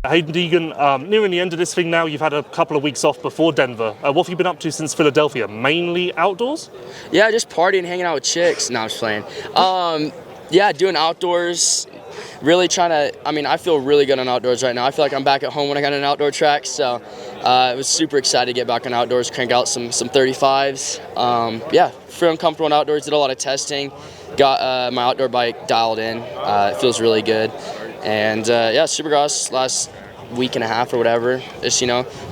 Hayden Deegan, nearing the end of this thing now, you've had a couple of weeks off before Denver. What have you been up to since Philadelphia? Mainly outdoors? Yeah, just partying, hanging out with chicks. No, I'm just playing. Yeah, doing outdoors. Really trying to, I feel really good on outdoors right now. I feel like I'm back at home when I got an outdoor track, so I was super excited to get back on outdoors, crank out some 35s. Yeah, feeling comfortable in outdoors, did a lot of testing, got my outdoor bike dialed in. It feels really good. And yeah, Supercross last week and a half or whatever, just,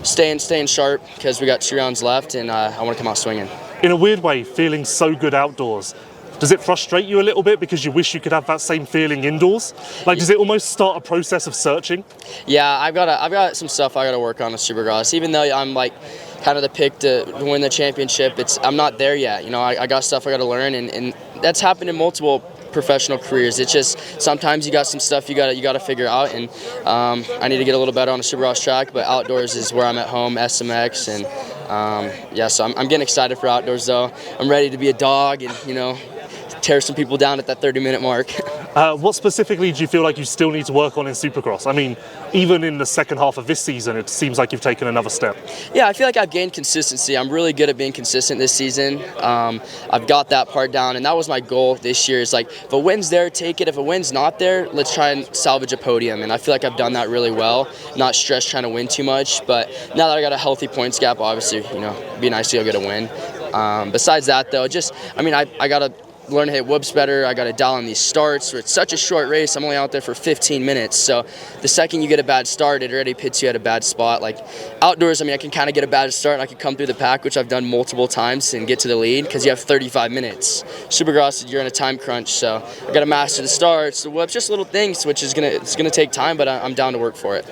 staying sharp because we got 2 rounds left and I want to come out swinging. In a weird way, feeling so good outdoors, does it frustrate you a little bit because you wish you could have that same feeling indoors? Like, does it almost start a process of searching? Yeah, I've got some stuff I got to work on with Supercross. Even though I'm like kind of the pick to win the championship, I'm not there yet. I got stuff I got to learn, and that's happened in multiple professional careers. It's just sometimes you got some stuff you got to figure out, and I need to get a little better on a Supercross track. But outdoors is where I'm at home, SMX, and yeah. So I'm getting excited for outdoors though. I'm ready to be a dog and tear some people down at that 30-minute mark. What specifically do you feel like you still need to work on in Supercross? I mean, even in the second half of this season, it seems like you've taken another step. Yeah, I feel like I've gained consistency. I'm really good at being consistent this season. I've got that part down, and that was my goal this year. Is like, if a win's there, take it. If a win's not there, let's try and salvage a podium. And I feel like I've done that really well. Not stressed trying to win too much, but now that I got a healthy points gap, obviously, it'd be nice to go get a win. Besides that, though, I got to learn to hit whoops better. I got to dial in these starts. It's such a short race. I'm only out there for 15 minutes. So the second you get a bad start, it already puts you at a bad spot. Like outdoors, I can kind of get a bad start and I can come through the pack, which I've done multiple times, and get to the lead because you have 35 minutes. Supercross, you're in a time crunch. So I got to master the starts, the whoops, just little things, which is it's gonna take time, but I'm down to work for it.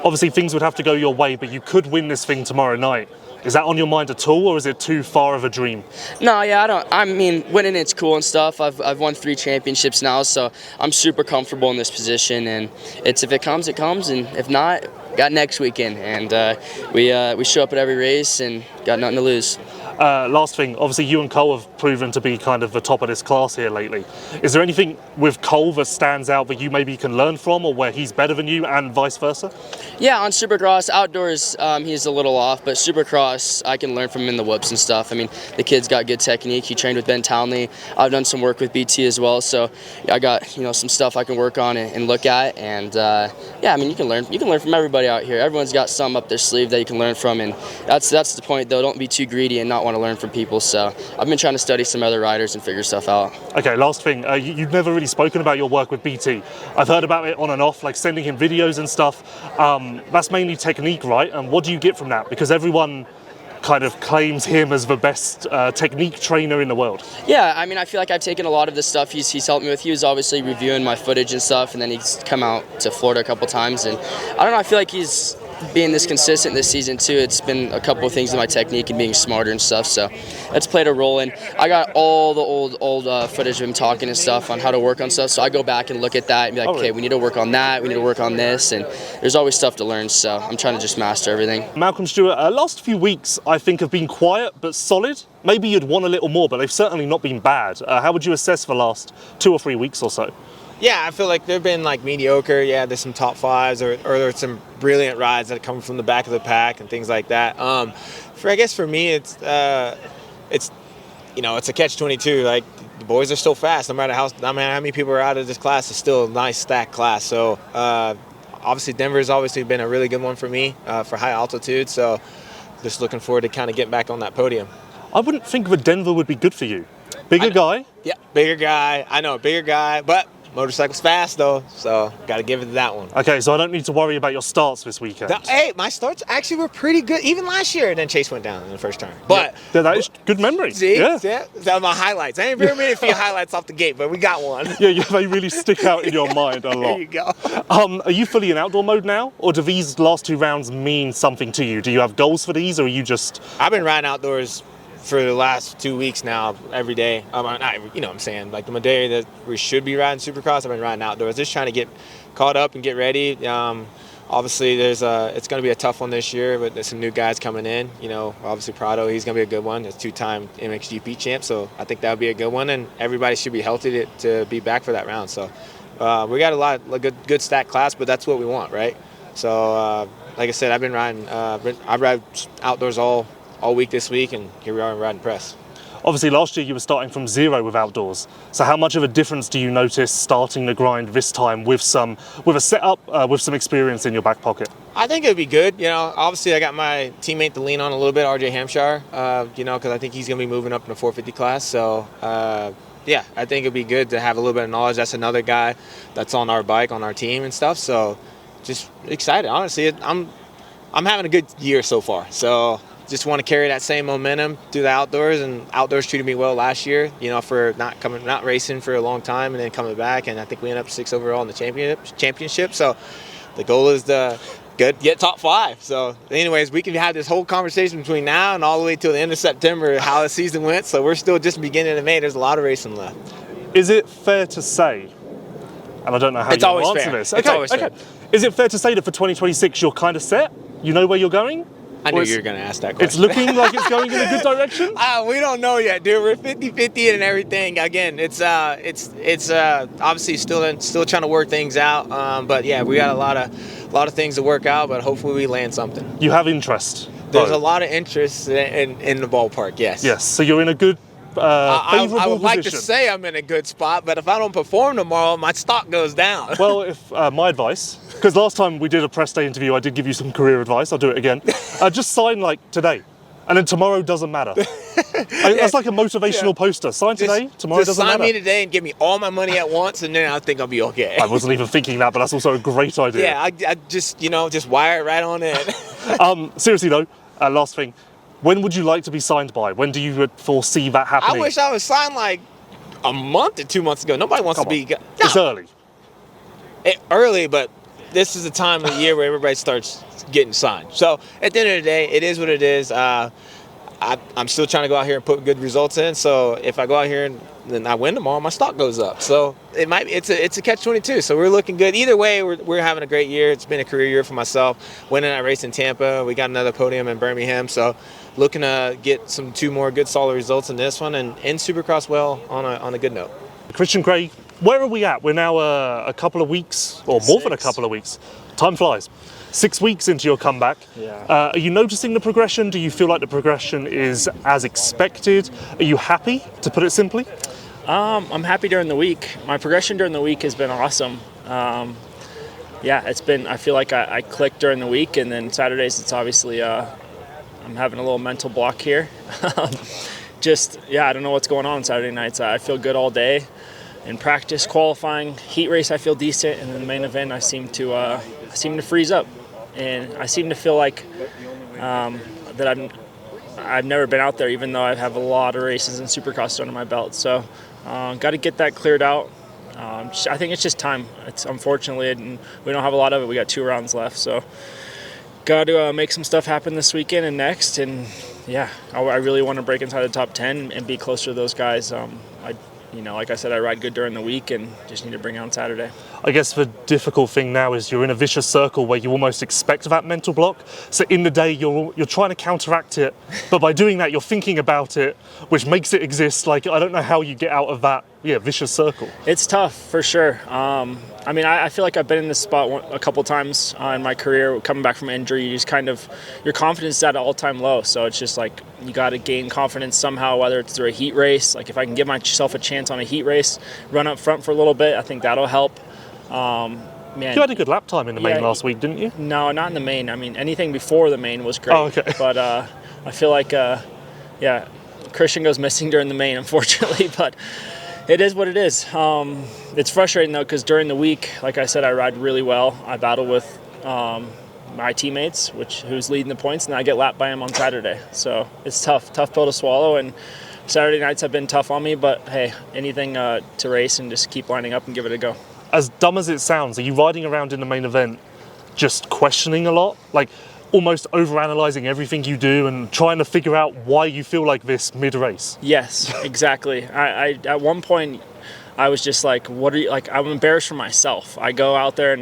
Obviously, things would have to go your way, but you could win this thing tomorrow night. Is that on your mind at all, or is it too far of a dream? No, yeah, winning it's cool and stuff. I've won 3 championships now, so I'm super comfortable in this position. And if it comes, it comes, and if not, got next weekend. And we show up at every race and got nothing to lose. Last thing, obviously you and Cole have proven to be kind of the top of this class here lately. Is there anything with Cole that stands out that you maybe can learn from, or where he's better than you and vice versa? Yeah, on Supercross, outdoors he's a little off, but Supercross I can learn from him in the whoops and stuff. The kid's got good technique. He trained with Ben Townley. I've done some work with BT as well, so I got some stuff I can work on and look at. And yeah, you can learn from everybody out here. Everyone's got some up their sleeve that you can learn from, and that's the point though. Don't be too greedy and not want to learn from people. So I've been trying to study some other riders and figure stuff out. Okay, last thing, you've never really spoken about your work with BT. I've heard about it on and off, like sending him videos and stuff. That's mainly technique, right? And what do you get from that? Because everyone kind of claims him as the best technique trainer in the world. Yeah, I feel like I've taken a lot of the stuff he's helped me with. He was obviously reviewing my footage and stuff, and then he's come out to Florida a couple times, and I don't know, I feel like he's being this consistent this season too. It's been a couple of things in my technique and being smarter and stuff, so that's played a role. And I got all the old footage of him talking and stuff on how to work on stuff, so I go back and look at that and be like, okay, we need to work on that, we need to work on this, and there's always stuff to learn, so I'm trying to just master everything. Malcolm Stewart, last few weeks I think have been quiet but solid. Maybe you'd want a little more, but they've certainly not been bad. How would you assess the last 2 or 3 weeks or so? Yeah, I feel like they've been mediocre. Yeah, there's some top 5s or there's some brilliant rides that come from the back of the pack and things like that. I guess for me, it's a catch-22. Like, the boys are still fast. No matter how many people are out of this class, it's still a nice stacked class. So obviously Denver's obviously been a really good one for me for high altitude. So just looking forward to kind of getting back on that podium. I wouldn't think that Denver would be good for you. Bigger guy? Yeah, bigger guy. I know, bigger guy, but motorcycle's fast though, so got to give it to that one. Okay, so I don't need to worry about your starts this weekend. Hey, my starts actually were pretty good, even last year, and then Chase went down in the first turn. But yeah, that is good memory. See? Yeah. That was my highlights. I ain't very many few highlights off the gate, but we got one. Yeah, they really stick out in your mind a lot. There you go. Are you fully in outdoor mode now, or do these last 2 rounds mean something to you? Do you have goals for these, or are you just... I've been riding outdoors for the last 2 weeks now, every day. Not every, you know what I'm saying? Like the day that we should be riding Supercross, I've been riding outdoors, just trying to get caught up and get ready. Obviously, it's going to be a tough one this year, but there's some new guys coming in. Obviously Prado, he's going to be a good one. He's 2-time MXGP champ, so I think that would be a good one, and everybody should be healthy to be back for that round. So we got a good stacked class, but that's what we want, right? So like I said, I've been riding. I ride outdoors all week this week, and here we are riding press. Obviously, last year you were starting from zero with outdoors. So how much of a difference do you notice starting the grind this time with a setup, with some experience in your back pocket? I think it'd be good. Obviously I got my teammate to lean on a little bit, RJ Hampshire. Because I think he's going to be moving up in the 450 class. So yeah, I think it'd be good to have a little bit of knowledge. That's another guy that's on our bike, on our team and stuff. So just excited. Honestly, I'm having a good year so far. So just want to carry that same momentum through the outdoors, and outdoors treated me well last year, for not racing for a long time and then coming back, and I think we ended up 6th overall in the championship. So the goal is to get top 5. So anyways, we can have this whole conversation between now and all the way till the end of September how the season went. So we're still just beginning of May. There's a lot of racing left. Is it fair to say, and I don't know how you answer this. It's always fair. Is it fair to say that for 2026 you're kind of set? You know where you're going? I knew you were going to ask that question. It's looking like it's going in a good direction? We don't know yet, dude. We're 50-50 and everything. Again, it's obviously still trying to work things out. But yeah, we got a lot of things to work out, but hopefully we land something. You have interest. There's a lot of interest in the ballpark, yes. Yes, so you're in a good favorable I would like to position. say I'm in a good spot, but if I don't perform tomorrow, my stock goes down. Well, if my advice, because last time we did a press day interview, I did give you some career advice. I'll do it again. Just sign like today, and then tomorrow doesn't matter. That's like a motivational poster. Sign today, tomorrow doesn't matter. Sign me today and give me all my money at once, and then I think I'll be okay. I wasn't even thinking that, but that's also a great idea. Yeah, I just wire it right on in. Seriously though, last thing. When would you like to be signed by? When do you foresee that happening? I wish I was signed like a month or 2 months ago. Nobody wants to be... No. It's early. Early, but this is the time of the year where everybody starts getting signed. So at the end of the day, it is what it is. I'm still trying to go out here and put good results in. So if I go out here and then I win tomorrow, my stock goes up. So it's a catch-22. So we're looking good. Either way, we're having a great year. It's been a career year for myself. Winning that race in Tampa, we got another podium in Birmingham. So looking to get 2 more good solid results in this one and end Supercross well on a good note. Christian Craig, where are we at? We're now a couple of weeks, or more than a couple of weeks. Time flies. 6 weeks into your comeback. Yeah. Are you noticing the progression? Do you feel like the progression is as expected? Are you happy, to put it simply? I'm happy during the week. My progression during the week has been awesome. I feel like I clicked during the week, and then Saturdays it's obviously, I'm having a little mental block here. I don't know what's going on Saturday nights. I feel good all day. In practice, qualifying, heat race, I feel decent, and then the main event, I seem to freeze up, and I seem to feel like that I've never been out there, even though I have a lot of races in Supercross under my belt. So, got to get that cleared out. I think it's just time. It's unfortunately, and we don't have a lot of it. We got 2 rounds left, so got to make some stuff happen this weekend and next. And yeah, I really want to break inside the top 10 and be closer to those guys. Like I said, I ride good during the week and just need to bring it on Saturday. I guess the difficult thing now is you're in a vicious circle where you almost expect that mental block. So in the day, you're trying to counteract it, but by doing that, you're thinking about it, which makes it exist. Like, I don't know how you get out of that vicious circle. It's tough, for sure. I feel like I've been in this spot a couple times in my career, coming back from injury. You just your confidence is at an all-time low. So it's just like you got to gain confidence somehow, whether it's through a heat race. Like if I can give myself a chance on a heat race, run up front for a little bit, I think that'll help. You had a good lap time in the main last week, didn't you? No, not in the main. Anything before the main was great. Oh, okay. But I feel like, Christian goes missing during the main, unfortunately. But it is what it is. It's frustrating, though, because during the week, like I said, I ride really well. I battle with my teammates, who's leading the points, and I get lapped by him on Saturday. So it's tough pill to swallow. And Saturday nights have been tough on me, but hey, anything to race and just keep lining up and give it a go. As dumb as it sounds, are you riding around in the main event just questioning a lot? Like almost overanalyzing everything you do and trying to figure out why you feel like this mid-race? Yes, exactly. I at one point, I was just like, what are you, like, I'm embarrassed for myself. I go out there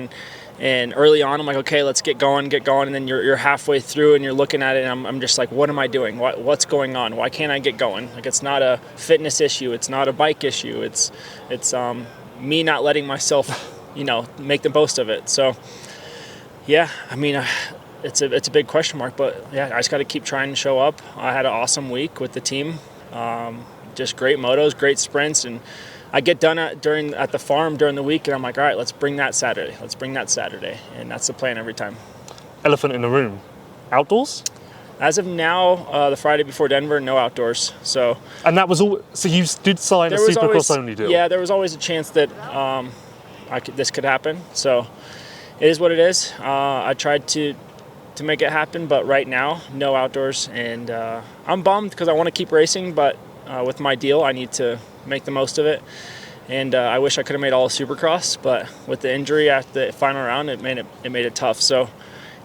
and early on, I'm like, okay, let's get going. And then you're halfway through and you're looking at it and I'm just like, what am I doing? What's going on? Why can't I get going? Like, it's not a fitness issue. It's not a bike issue. It's me not letting myself, make the most of it. So Yeah, I mean, it's a big question mark, but yeah, I just got to keep trying to show up. I had an awesome week with the team, just great motos, great sprints, and I get done at the farm during the week, and I'm like, all right, let's bring that Saturday, and that's the plan every time. Elephant in the room, outdoors? As of now, the Friday before Denver, no outdoors. So. And that was all. So you did sign a Supercross only deal. Yeah, there was always a chance that this could happen. So it is what it is. I tried to make it happen, but right now, no outdoors, and I'm bummed because I want to keep racing, but with my deal, I need to make the most of it. And I wish I could have made all of Supercross, but with the injury at the final round, it made it tough. So.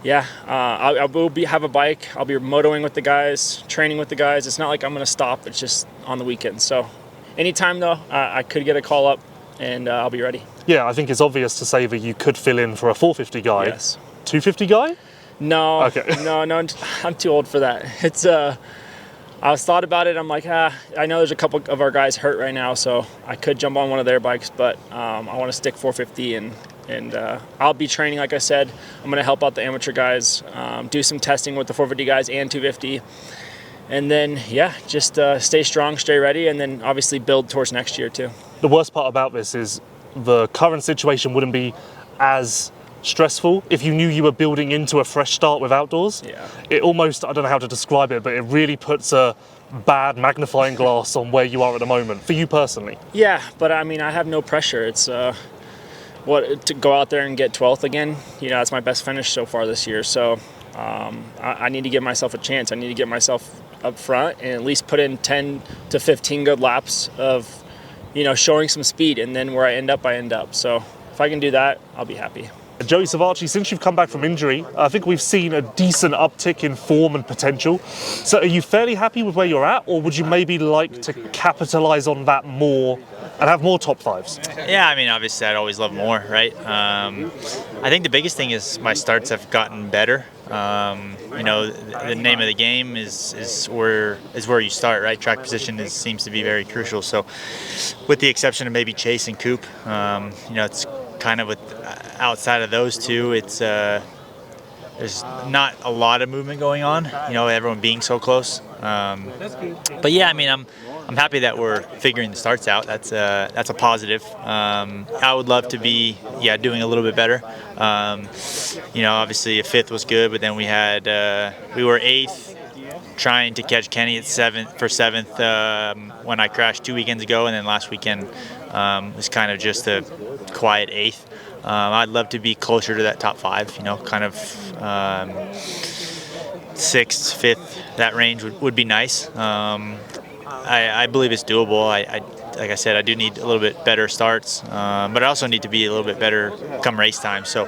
Yeah, I will have a bike. I'll be motoing with the guys, training with the guys. It's not like I'm going to stop. It's just on the weekends. So anytime, though, I could get a call up, and I'll be ready. Yeah, I think it's obvious to say that you could fill in for a 450 guy. Yes. 250 guy? No. Okay. No, I'm too old for that. It's I was thought about it. I'm like, I know there's a couple of our guys hurt right now, so I could jump on one of their bikes, but I want to stick 450 and I'll be training, like I said. I'm going to help out the amateur guys, do some testing with the 450 guys and 250. And then, yeah, just stay strong, stay ready, and then obviously build towards next year too. The worst part about this is the current situation wouldn't be as stressful if you knew you were building into a fresh start with outdoors. Yeah. It almost, I don't know how to describe it, but it really puts a bad magnifying glass on where you are at the moment, for you personally. Yeah, but I mean, I have no pressure. It's... to go out there and get 12th again, that's my best finish so far this year. So I need to give myself a chance. I need to get myself up front and at least put in 10 to 15 good laps of, showing some speed. And then where I end up. So if I can do that, I'll be happy. Joey Savacci, since you've come back from injury, I think we've seen a decent uptick in form and potential. So are you fairly happy with where you're at, or would you maybe like to capitalise on that more and have more top fives? Yeah, I mean, obviously I'd always love more, right? I think the biggest thing is my starts have gotten better. The name of the game is where you start, right? Track position seems to be very crucial. So with the exception of maybe Chase and Coop, it's kind of outside of those two, it's there's not a lot of movement going on, everyone being so close. But yeah, I mean, I'm happy that we're figuring the starts out. That's a positive. I would love to be doing a little bit better. Obviously a fifth was good, but then we were eighth, trying to catch Kenny at seventh when I crashed 2 weekends ago, and then last weekend was kind of just a quiet eighth. I'd love to be closer to that top five, kind of sixth, fifth, that range would be nice. I believe it's doable. Like I said, I do need a little bit better starts, but I also need to be a little bit better come race time. So,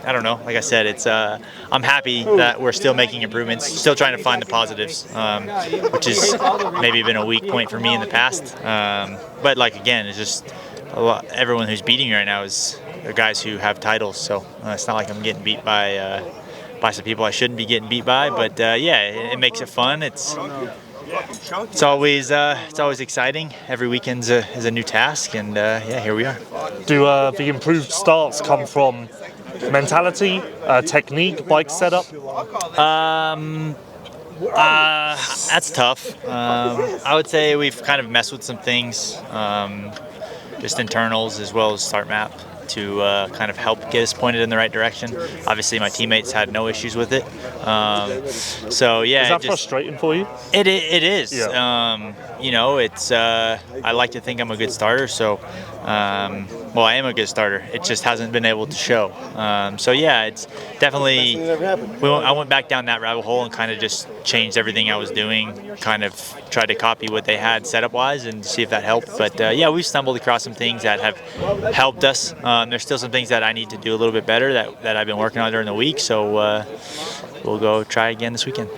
I don't know. Like I said, I'm happy that we're still making improvements, still trying to find the positives, which has maybe been a weak point for me in the past. But again, it's just everyone who's beating me right now is guys who have titles. So it's not like I'm getting beat by some people I shouldn't be getting beat by. But it makes it fun. It's always exciting. Every weekend is a new task, and here we are. Do the improved starts come from mentality, technique, bike setup? That's tough. I would say we've kind of messed with some things, just internals as well as start map, to kind of help get us pointed in the right direction. Obviously, my teammates had no issues with it. Is that frustrating for you? It is. Yeah. It's. I like to think I'm a good starter, so. I am a good starter. It just hasn't been able to show. It's definitely. I went back down that rabbit hole and kind of just changed everything I was doing. Kind of tried to copy what they had setup-wise and see if that helped. But we've stumbled across some things that have helped us. There's still some things that I need to do a little bit better that I've been working on during the week. So we'll go try again this weekend.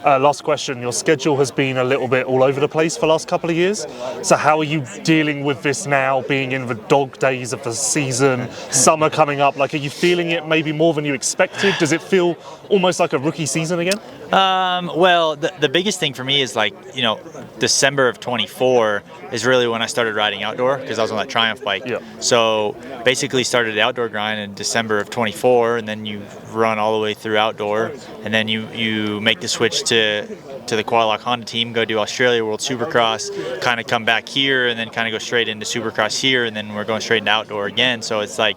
Last question, your schedule has been a little bit all over the place for the last couple of years. So how are you dealing with this now, being in the dog days of the season, summer coming up? Like, are you feeling it maybe more than you expected? Does it feel almost like a rookie season again? Well, the biggest thing for me is like, you know, December of 24 is really when I started riding outdoor because I was on that Triumph bike. Yeah. So basically started the outdoor grind in December of 24, and then you run all the way through outdoor, and then you make the switch to the Quadlock Honda team, go do Australia World Supercross, kind of come back here, and then kind of go straight into Supercross here, and then we're going straight into outdoor again. So it's like,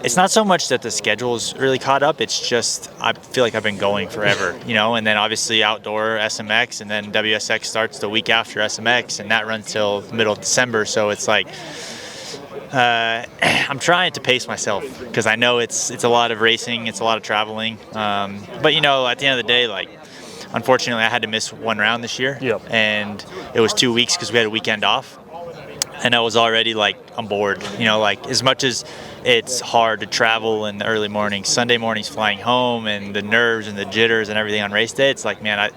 it's not so much that the schedule's really caught up, it's just I feel like I've been going forever, you know, and then obviously outdoor SMX, and then WSX starts the week after SMX, and that runs till the middle of December. So it's like, I'm trying to pace myself because I know it's a lot of racing, it's a lot of traveling, but you know, at the end of the day, like, unfortunately I had to miss one round this year. Yep. And it was 2 weeks because we had a weekend off, and I was already like, I'm bored, you know, like, as much as it's hard to travel in the early mornings, Sunday mornings flying home, and the nerves and the jitters and everything on race day, it's like, man,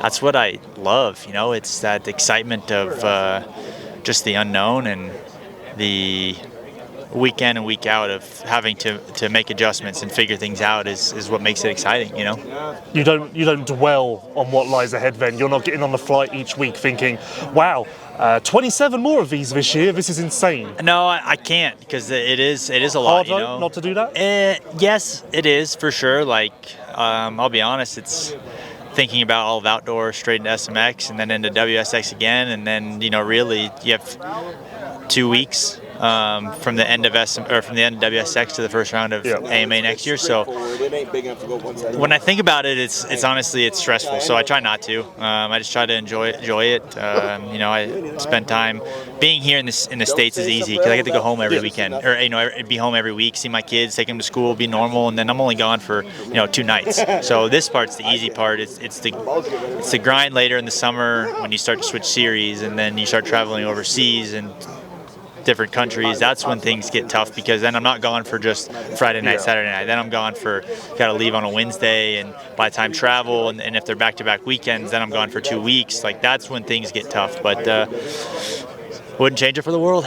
that's what I love, you know, it's that excitement of just the unknown, and the week in and week out of having to make adjustments and figure things out is what makes it exciting, you know. You don't dwell on what lies ahead then. You're not getting on the flight each week thinking, wow, 27 more of these this year, this is insane. No, I can't, because it is a lot, Hard you though, know. not to do that? Yes, it is for sure. Like, I'll be honest, it's thinking about all of outdoor straight into SMX and then into WSX again, and then, you know, really you have 2 weeks from the end of WSX to the first round of AMA next year. So when I think about it, it's honestly, it's stressful. So I try not to. I just try to enjoy it. You know, I spend time being here in the States is easy because I get to go home every weekend, or, you know, be home every week, see my kids, take them to school, be normal, and then I'm only gone for, you know, 2 nights. So this part's the easy part. It's the grind later in the summer when you start to switch series, and then you start traveling overseas and different countries. That's when things get tough, because then I'm not gone for just Friday night, Saturday night. Then I'm gone for, got to leave on a Wednesday, and by the time travel, and if they're back-to-back weekends, then I'm gone for 2 weeks. Like, that's when things get tough, but wouldn't change it for the world.